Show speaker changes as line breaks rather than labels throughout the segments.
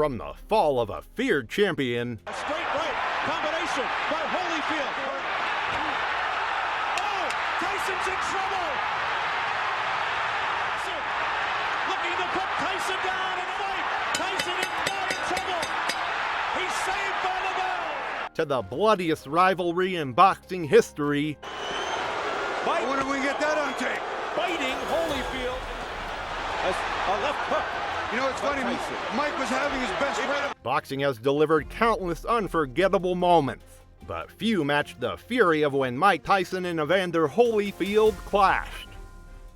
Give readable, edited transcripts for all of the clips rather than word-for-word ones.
From the fall of a feared champion,
a straight right combination by Holyfield. Oh, Tyson's in trouble. Looking to put Tyson down and fight. Tyson is not in trouble. He's saved by the bell.
To the bloodiest rivalry in boxing history.
Fight. When did we get that on tape? Fighting Holyfield. A left hook.
You know, it's funny, Mike was having his best friend.
Boxing has delivered countless unforgettable moments, but few match the fury of when Mike Tyson and Evander Holyfield clashed.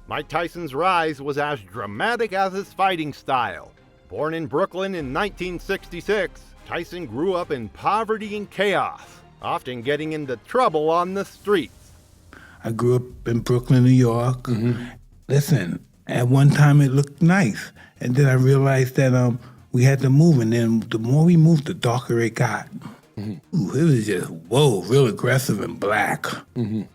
Mike Tyson's rise was as dramatic as his fighting style. Born in Brooklyn in 1966, Tyson grew up in poverty and chaos, often getting into trouble on the streets.
I grew up in Brooklyn, New York. Listen, at one time it looked nice. And then I realized that we had to move, and then the more we moved, the darker it got. Ooh, it was just, whoa, real aggressive and black. You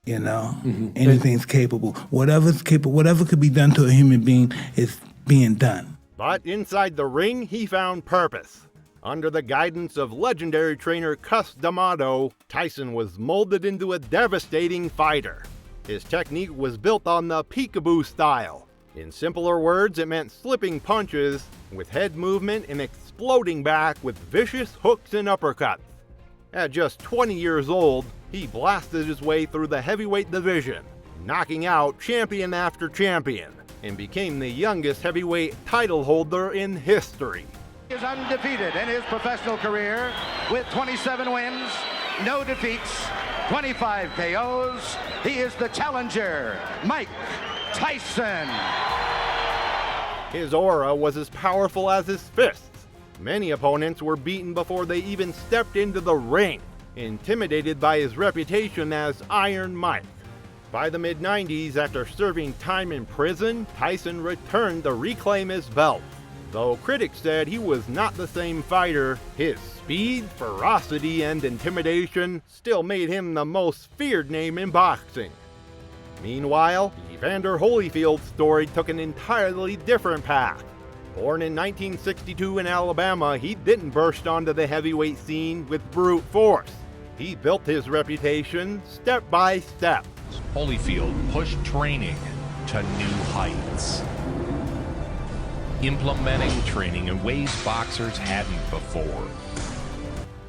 know, anything's capable. Whatever could be done to a human being is being done.
But inside the ring, he found purpose. Under the guidance of legendary trainer Cus D'Amato, Tyson was molded into a devastating fighter. His technique was built on the peekaboo style. In simpler words, it meant slipping punches with head movement and exploding back with vicious hooks and uppercuts. At just 20 years old, he blasted his way through the heavyweight division, knocking out champion after champion, and became the youngest heavyweight title holder in history.
He is undefeated in his professional career with 27 wins, no defeats, 25 KOs. He is the challenger, Mike Tyson.
His aura was as powerful as his fists. Many opponents were beaten before they even stepped into the ring, intimidated by his reputation as Iron Mike. By the mid-90s, after serving time in prison, Tyson returned to reclaim his belt. Though critics said he was not the same fighter, his speed, ferocity, and intimidation still made him the most feared name in boxing. Meanwhile, Evander Holyfield's story took an entirely different path. Born in 1962 in Alabama, he didn't burst onto the heavyweight scene with brute force. He built his reputation step by step.
Holyfield pushed training to new heights, implementing training in ways boxers hadn't before.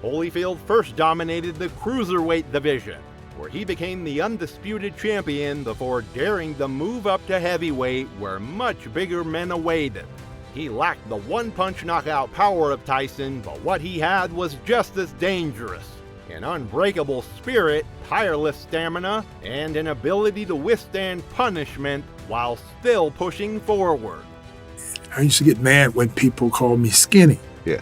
Holyfield first dominated the cruiserweight division, where he became the undisputed champion before daring to move up to heavyweight where much bigger men awaited. He lacked the one-punch knockout power of Tyson, but what he had was just as dangerous. An unbreakable spirit, tireless stamina, and an ability to withstand punishment while still pushing forward.
I used to get mad when people called me skinny.
Yeah.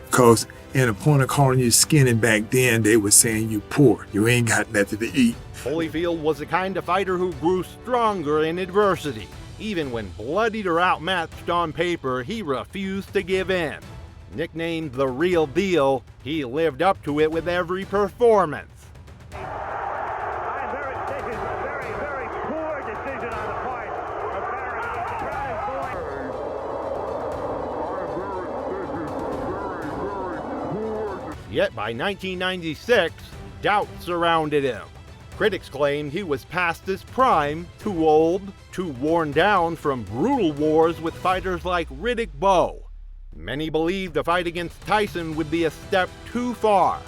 Because in the point of calling you skinny back then, they were saying you poor. You ain't got nothing to eat.
Holyfield was the kind of fighter who grew stronger in adversity. Even when bloodied or outmatched on paper, he refused to give in. Nicknamed the real deal, he lived up to it with every performance.
Very poor decision on the part of
Yet by 1996, doubt surrounded him. Critics claimed he was past his prime, too old, too worn down from brutal wars with fighters like Riddick Bowe. Many believed the fight against Tyson would be a step too far.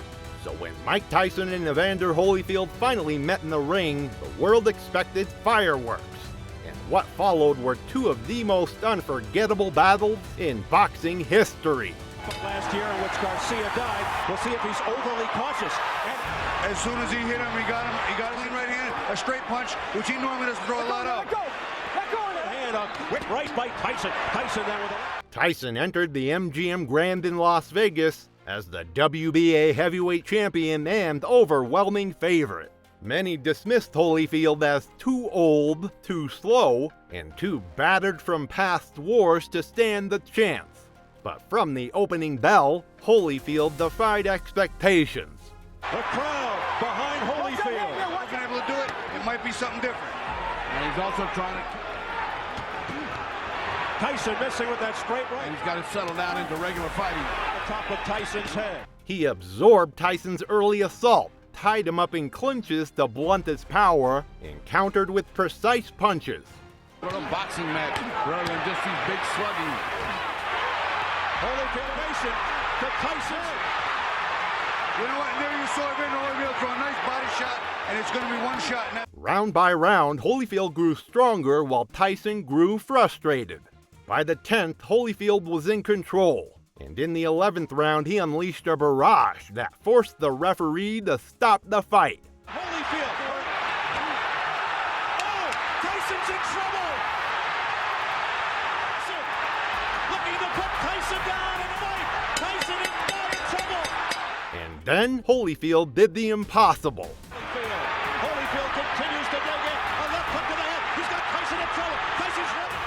So when Mike Tyson and Evander Holyfield finally met in the ring, the world expected fireworks. And what followed were two of the most unforgettable battles in boxing history.
Last year in which Garcia died. We'll see if he's overly cautious.
As soon as he hit him, he got him in right hand, a straight punch, which he normally doesn't throw a lot of.
Let go of that hand, a quick right by Tyson. Tyson then with a...
Tyson entered the MGM Grand in Las Vegas as the WBA heavyweight champion and overwhelming favorite. Many dismissed Holyfield as too old, too slow, and too battered from past wars to stand the chance. But from the opening bell, Holyfield defied expectations.
The crowd behind Holyfield.
Wasn't able to do it. It might be something different.
And he's also trying to...
Tyson missing with that straight right.
And he's got to settle down into regular fighting.
On top of Tyson's head.
He absorbed Tyson's early assault, tied him up in clinches to blunt his power, and countered with precise punches.
For a boxing match rather than just these big slugging.
Holyfield nation to Tyson.
You know what? There you saw Evander Holyfield throw a nice body shot, and it's going to be one shot.
Round by round, Holyfield grew stronger while Tyson grew frustrated. By the 10th, Holyfield was in control, and in the 11th round, he unleashed a barrage that forced the referee to stop the fight.
Holyfield. Oh, Tyson's in trouble. Looking to put Tyson down in a fight. Tyson is not in trouble.
And then Holyfield did the impossible.
Holyfield continues to dig in. A left hook to the head. He's got Tyson in trouble. Tyson's ready.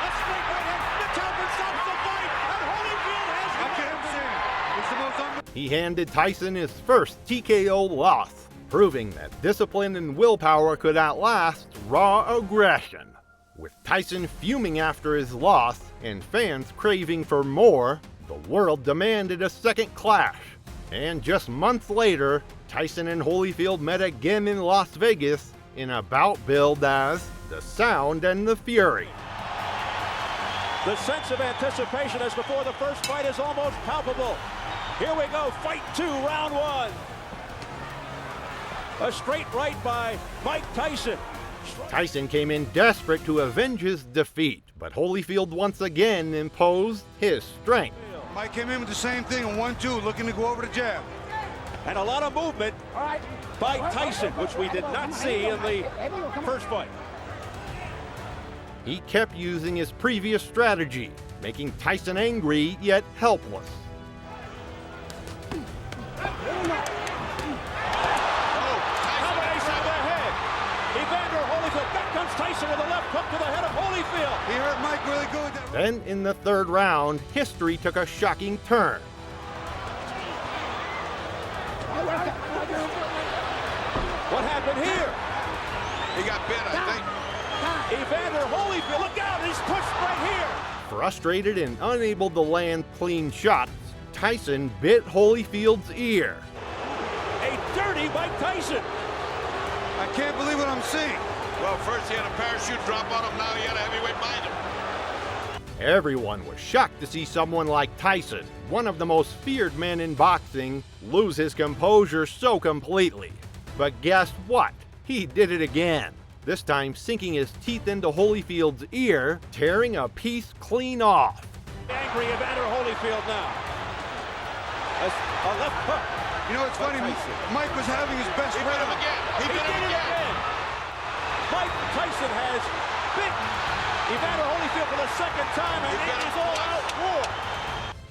A straight right hand. The Talbot stops the fight. And Holyfield has
How can I say it? It's the most
He handed Tyson his first TKO loss, proving that discipline and willpower could outlast raw aggression. With Tyson fuming after his loss and fans craving for more, the world demanded a second clash. And just months later, Tyson and Holyfield met again in Las Vegas in a bout billed as The Sound and the Fury.
The sense of anticipation as before the first fight is almost palpable. Here we go, fight 2, round 1. A straight right by Mike Tyson.
Tyson came in desperate to avenge his defeat, but Holyfield once again imposed his strength.
Mike came in with the same thing, a 1-2, looking to go over the jab.
And a lot of movement by Tyson, which we did not see in the first fight.
He kept using his previous strategy, making Tyson angry yet helpless.
Combination of the head. Evander Holyfield. Back comes Tyson with a left hook to the head of Holyfield.
He hurt Mike really good.
Then, in the third round, history took a shocking turn.
What happened here?
He got bit, I think.
Evander Holyfield, look out, he's pushed right here.
Frustrated and unable to land clean shots, Tyson bit Holyfield's ear.
A dirty Mike Tyson.
I can't believe what I'm seeing.
Well, first he had a parachute drop on him, now he had a heavyweight bind him.
Everyone was shocked to see someone like Tyson, one of the most feared men in boxing, lose his composure so completely. But guess what? He did it again. This time sinking his teeth into Holyfield's ear, tearing a piece clean off.
Angry Evander Holyfield now. A left hook.
You know, it's funny, Mike was having his best
He bit him
round.
again. He bit him again.
Mike Tyson has bitten Evander Holyfield for the second time, and it is all out war.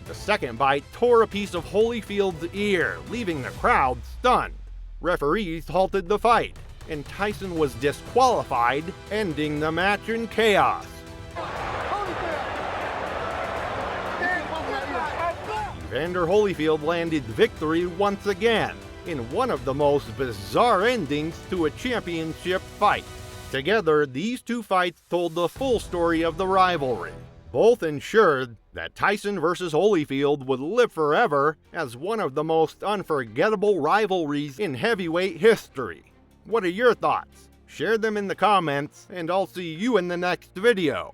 The second bite tore a piece of Holyfield's ear, leaving the crowd stunned. Referees halted the fight, and Tyson was disqualified, ending the match in chaos. Evander Holyfield landed victory once again in one of the most bizarre endings to a championship fight. Together, these two fights told the full story of the rivalry. Both ensured that Tyson versus Holyfield would live forever as one of the most unforgettable rivalries in heavyweight history. What are your thoughts? Share them in the comments, and I'll see you in the next video.